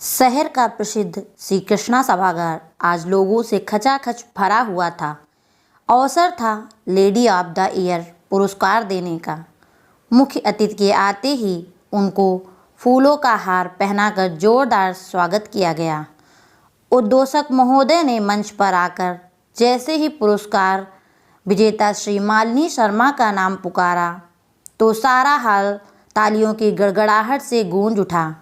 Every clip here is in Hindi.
शहर का प्रसिद्ध श्री कृष्णा सभागार आज लोगों से खचाखच भरा हुआ था। अवसर था लेडी ऑफ द ईयर पुरस्कार देने का। मुख्य अतिथि के आते ही उनको फूलों का हार पहनाकर जोरदार स्वागत किया गया। उद्घोषक महोदय ने मंच पर आकर जैसे ही पुरस्कार विजेता श्री मालिनी शर्मा का नाम पुकारा तो सारा हाल तालियों की गड़गड़ाहट से गूंज उठा।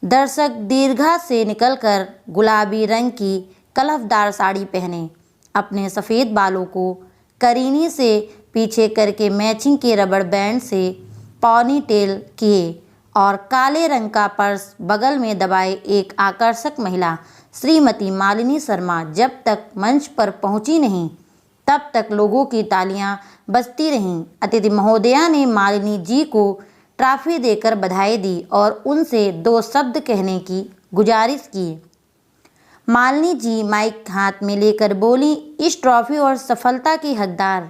दर्शक दीर्घा से निकलकर गुलाबी रंग की कलफदार साड़ी पहने अपने सफ़ेद बालों को करीनी से पीछे करके मैचिंग के रबड़ बैंड से पॉनी टेल किए और काले रंग का पर्स बगल में दबाए एक आकर्षक महिला श्रीमती मालिनी शर्मा जब तक मंच पर पहुंची नहीं तब तक लोगों की तालियां बजती रहीं। अतिथि महोदया ने मालिनी जी को ट्रॉफी देकर बधाई दी और उनसे 2 शब्द कहने की गुजारिश की। मालिनी जी माइक हाथ में लेकर बोली, इस ट्रॉफी और सफलता की हकदार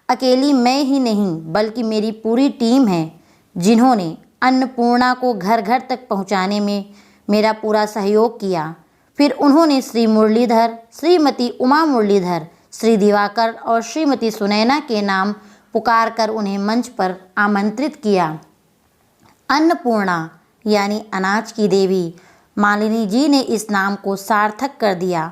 अकेली मैं ही नहीं बल्कि मेरी पूरी टीम है, जिन्होंने अन्नपूर्णा को घर घर तक पहुंचाने में मेरा पूरा सहयोग किया। फिर उन्होंने श्री मुरलीधर, श्रीमती उमा मुरलीधर, श्री दिवाकर और श्रीमती सुनैना के नाम पुकार कर उन्हें मंच पर आमंत्रित किया। अन्नपूर्णा यानी अनाज की देवी मालिनी जी ने इस नाम को सार्थक कर दिया।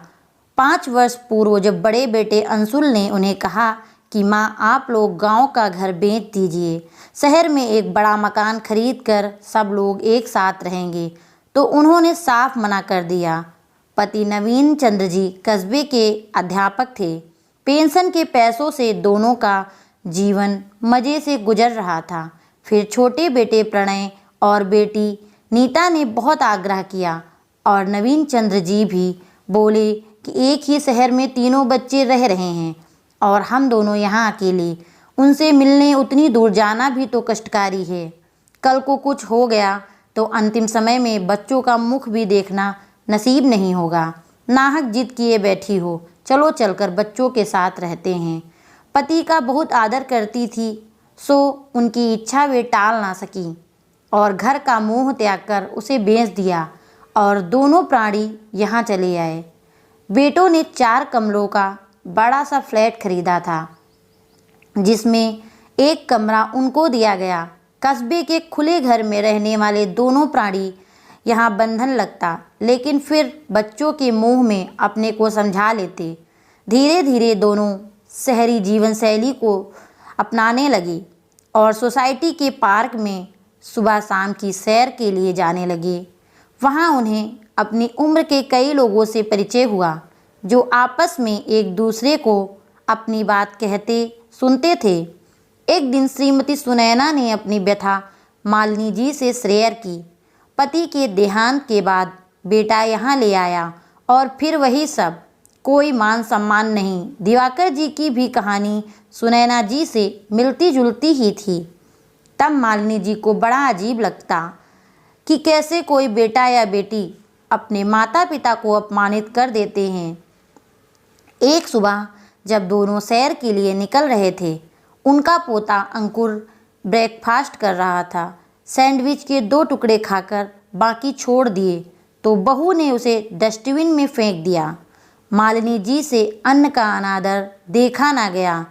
5 वर्ष पूर्व जब बड़े बेटे अंशुल ने उन्हें कहा कि माँ आप लोग गांव का घर बेच दीजिए, शहर में एक बड़ा मकान खरीद कर सब लोग एक साथ रहेंगे, तो उन्होंने साफ मना कर दिया। पति नवीन चंद्र जी कस्बे के अध्यापक थे। पेंशन के पैसों से दोनों का जीवन मज़े से गुजर रहा था। फिर छोटे बेटे प्रणय और बेटी नीता ने बहुत आग्रह किया और नवीन चंद्र जी भी बोले कि एक ही शहर में तीनों बच्चे रह रहे हैं और हम दोनों यहाँ अकेले, उनसे मिलने उतनी दूर जाना भी तो कष्टकारी है। कल को कुछ हो गया तो अंतिम समय में बच्चों का मुख भी देखना नसीब नहीं होगा। नाहक जिद किए बैठी हो, चलो चलकर बच्चों के साथ रहते हैं। पति का बहुत आदर करती थी, सो उनकी इच्छा वे टाल ना सकी और घर का मोह त्याग कर उसे बेच दिया और दोनों प्राणी यहाँ चले आए। बेटों ने 4 कमरों का बड़ा सा फ्लैट खरीदा था, जिसमें एक कमरा उनको दिया गया। कस्बे के खुले घर में रहने वाले दोनों प्राणी यहाँ बंधन लगता, लेकिन फिर बच्चों के मोह में अपने को समझा लेते। धीरे धीरे दोनों शहरी जीवन शैली को अपनाने लगे और सोसाइटी के पार्क में सुबह शाम की सैर के लिए जाने लगे। वहाँ उन्हें अपनी उम्र के कई लोगों से परिचय हुआ, जो आपस में एक दूसरे को अपनी बात कहते सुनते थे। एक दिन श्रीमती सुनैना ने अपनी व्यथा मालिनी जी से शेयर की। पति के देहांत के बाद बेटा यहाँ ले आया और फिर वही सब, कोई मान सम्मान नहीं। दिवाकर जी की भी कहानी सुनैना जी से मिलती जुलती ही थी। तब मालिनी जी को बड़ा अजीब लगता कि कैसे कोई बेटा या बेटी अपने माता पिता को अपमानित कर देते हैं। एक सुबह जब दोनों सैर के लिए निकल रहे थे, उनका पोता अंकुर ब्रेकफास्ट कर रहा था। सैंडविच के 2 टुकड़े खाकर बाकी छोड़ दिए तो बहू ने उसे डस्टबिन में फेंक दिया। मालिनी जी से अन्न का अनादर देखा ना गया।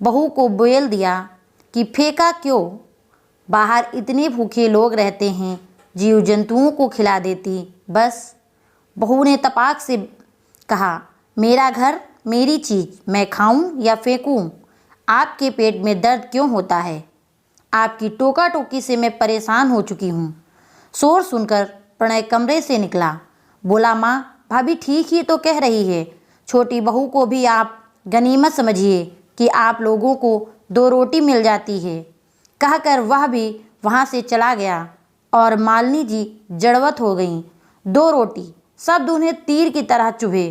बहू को बोल दिया कि फेंका क्यों, बाहर इतने भूखे लोग रहते हैं, जीव जंतुओं को खिला देती बस। बहू ने तपाक से कहा, मेरा घर मेरी चीज़, मैं खाऊं या फेंकूं? आपके पेट में दर्द क्यों होता है? आपकी टोका टोकी से मैं परेशान हो चुकी हूँ। शोर सुनकर प्रणय कमरे से निकला। बोला, माँ भाभी ठीक ही तो कह रही है, छोटी बहू को भी आप गनीमत समझिए कि आप लोगों को 2 रोटी मिल जाती है। कहकर वह भी वहाँ से चला गया और मालिनी जी जड़वत हो गईं। 2 रोटी शब्द उन्हें तीर की तरह चुभे।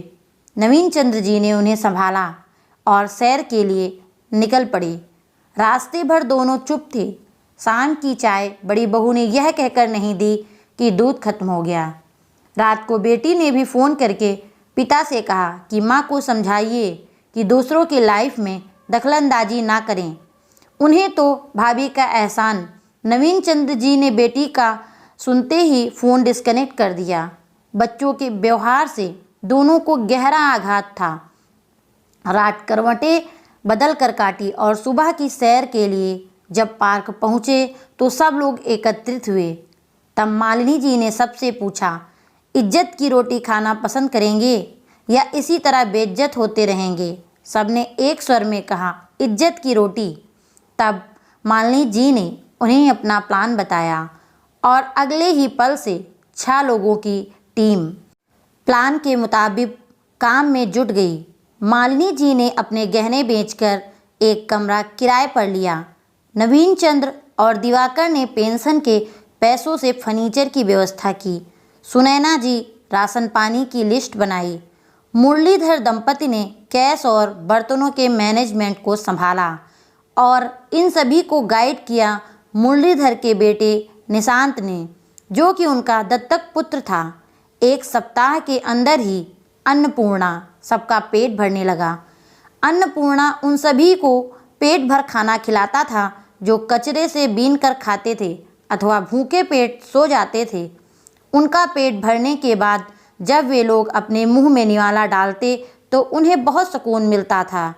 नवीन चंद्र जी ने उन्हें संभाला और सैर के लिए निकल पड़े। रास्ते भर दोनों चुप थे। शाम की चाय बड़ी बहू ने यह कहकर नहीं दी कि दूध खत्म हो गया। रात को बेटी ने भी फ़ोन करके पिता से कहा कि माँ को समझाइए कि दूसरों की लाइफ में दखलंदाजी ना करें। उन्हें तो भाभी का एहसान। नवीन चंद्र जी ने बेटी का सुनते ही फ़ोन डिस्कनेक्ट कर दिया। बच्चों के व्यवहार से दोनों को गहरा आघात था। रात करवटें बदल कर काटी और सुबह की सैर के लिए जब पार्क पहुँचे तो सब लोग एकत्रित हुए। तब मालिनी जी ने सबसे पूछा, इज्जत की रोटी खाना पसंद करेंगे या इसी तरह बेइज्जत होते रहेंगे? सबने एक स्वर में कहा, इज्जत की रोटी। तब मालिनी जी ने उन्हें अपना प्लान बताया और अगले ही पल से 6 लोगों की टीम प्लान के मुताबिक काम में जुट गई। मालिनी जी ने अपने गहने बेचकर एक कमरा किराए पर लिया। नवीन चंद्र और दिवाकर ने पेंशन के पैसों से फर्नीचर की व्यवस्था की। सुनैना जी राशन पानी की लिस्ट बनाई। मुरलीधर दंपति ने कैश और बर्तनों के मैनेजमेंट को संभाला और इन सभी को गाइड किया मुरलीधर के बेटे निशांत ने, जो कि उनका दत्तक पुत्र था। एक सप्ताह के अंदर ही अन्नपूर्णा सबका पेट भरने लगा। अन्नपूर्णा उन सभी को पेट भर खाना खिलाता था जो कचरे से बीन कर खाते थे अथवा भूखे पेट सो जाते थे। उनका पेट भरने के बाद जब वे लोग अपने मुंह में निवाला डालते तो उन्हें बहुत सुकून मिलता था।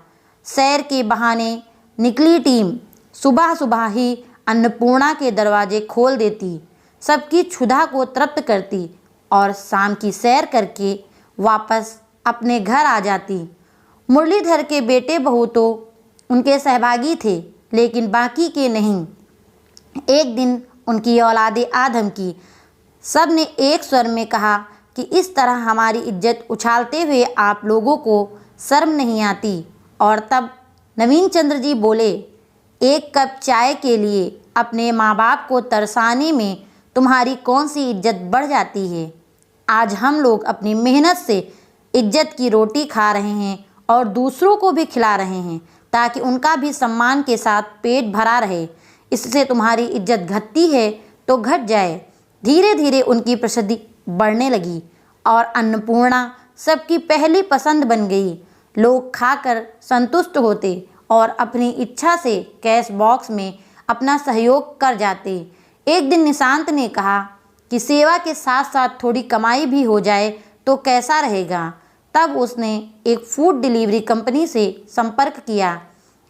सैर के बहाने निकली टीम सुबह सुबह ही अन्नपूर्णा के दरवाजे खोल देती, सबकी क्षुधा को तृप्त करती और शाम की सैर करके वापस अपने घर आ जाती। मुरलीधर के बेटे बहू तो उनके सहभागी थे, लेकिन बाकी के नहीं। एक दिन उनकी औलादे आदम की सब ने एक स्वर में कहा कि इस तरह हमारी इज्जत उछालते हुए आप लोगों को शर्म नहीं आती। और तब नवीन चंद्र जी बोले, एक कप चाय के लिए अपने माँ बाप को तरसाने में तुम्हारी कौन सी इज्जत बढ़ जाती है? आज हम लोग अपनी मेहनत से इज्जत की रोटी खा रहे हैं और दूसरों को भी खिला रहे हैं ताकि उनका भी सम्मान के साथ पेट भरा रहे। इससे तुम्हारी इज्जत घटती है तो घट जाए। धीरे धीरे उनकी प्रसिद्धि बढ़ने लगी और अन्नपूर्णा सबकी पहली पसंद बन गई। लोग खाकर संतुष्ट होते और अपनी इच्छा से कैश बॉक्स में अपना सहयोग कर जाते। एक दिन निशांत ने कहा कि सेवा के साथ साथ थोड़ी कमाई भी हो जाए तो कैसा रहेगा। तब उसने एक फूड डिलीवरी कंपनी से संपर्क किया,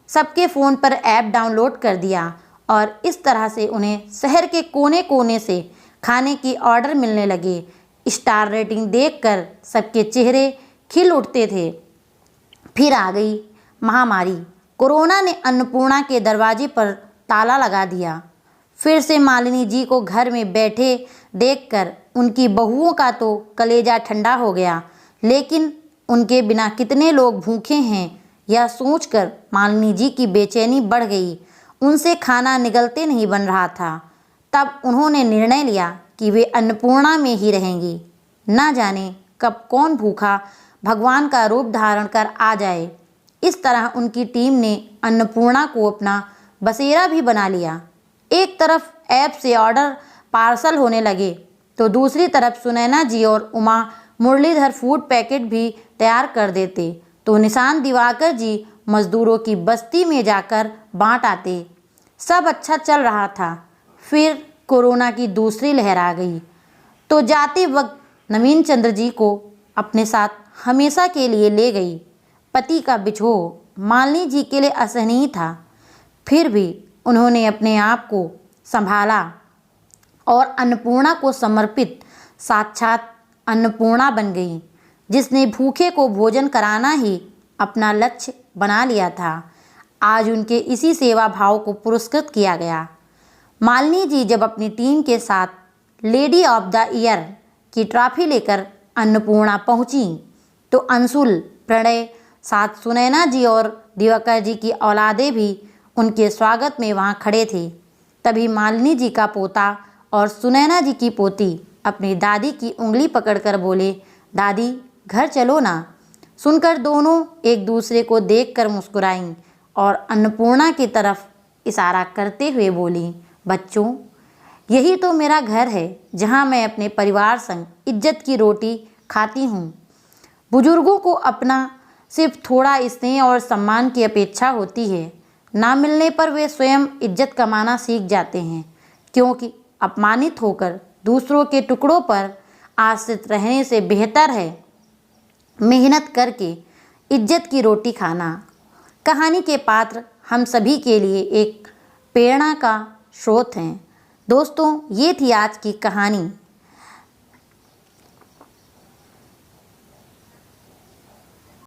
सबके फ़ोन पर ऐप डाउनलोड कर दिया और इस तरह से उन्हें शहर के कोने कोने से खाने की ऑर्डर मिलने लगे। स्टार रेटिंग देखकर सबके चेहरे खिल उठते थे। फिर आ गई महामारी। कोरोना ने अन्नपूर्णा के दरवाजे पर ताला लगा दिया। फिर से मालिनी जी को घर में बैठे देखकर उनकी बहुओं का तो कलेजा ठंडा हो गया, लेकिन उनके बिना कितने लोग भूखे हैं यह सोचकर मालिनी जी की बेचैनी बढ़ गई। उनसे खाना निगलते नहीं बन रहा था। तब उन्होंने निर्णय लिया कि वे अन्नपूर्णा में ही रहेंगी। ना जाने कब कौन भूखा भगवान का रूप धारण कर आ जाए। इस तरह उनकी टीम ने अन्नपूर्णा को अपना बसेरा भी बना लिया। एक तरफ ऐप से ऑर्डर पार्सल होने लगे तो दूसरी तरफ सुनैना जी और उमा मुरलीधर फूड पैकेट भी तैयार कर देते तो निशांत दिवाकर जी मजदूरों की बस्ती में जाकर बांट आते। सब अच्छा चल रहा था। फिर कोरोना की दूसरी लहर आ गई तो जाते वक्त नवीन चंद्र जी को अपने साथ हमेशा के लिए ले गई। पति का बिछोह मालिनी जी के लिए असहनीय था, फिर भी उन्होंने अपने आप को संभाला और अन्नपूर्णा को समर्पित साक्षात अन्नपूर्णा बन गई, जिसने भूखे को भोजन कराना ही अपना लक्ष्य बना लिया था। आज उनके इसी सेवा भाव को पुरस्कृत किया गया। मालिनी जी जब अपनी टीम के साथ लेडी ऑफ द ईयर की ट्रॉफी लेकर अन्नपूर्णा पहुंची तो अंशुल, प्रणय, साथ सुनैना जी और दिवाकर जी की औलादे भी उनके स्वागत में वहां खड़े थे। तभी मालिनी जी का पोता और सुनैना जी की पोती अपनी दादी की उंगली पकड़कर बोले, दादी घर चलो ना। सुनकर दोनों एक दूसरे को देखकर मुस्कुराईं और अन्नपूर्णा की तरफ इशारा करते हुए बोली, बच्चों यही तो मेरा घर है जहाँ मैं अपने परिवार संग इज्जत की रोटी खाती हूँ। बुजुर्गों को अपना सिर्फ थोड़ा स्नेह और सम्मान की अपेक्षा होती है। ना मिलने पर वे स्वयं इज्जत कमाना सीख जाते हैं, क्योंकि अपमानित होकर दूसरों के टुकड़ों पर आश्रित रहने से बेहतर है मेहनत करके इज्जत की रोटी खाना। कहानी के पात्र हम सभी के लिए एक प्रेरणा का स्रोत हैं। दोस्तों, ये थी आज की कहानी।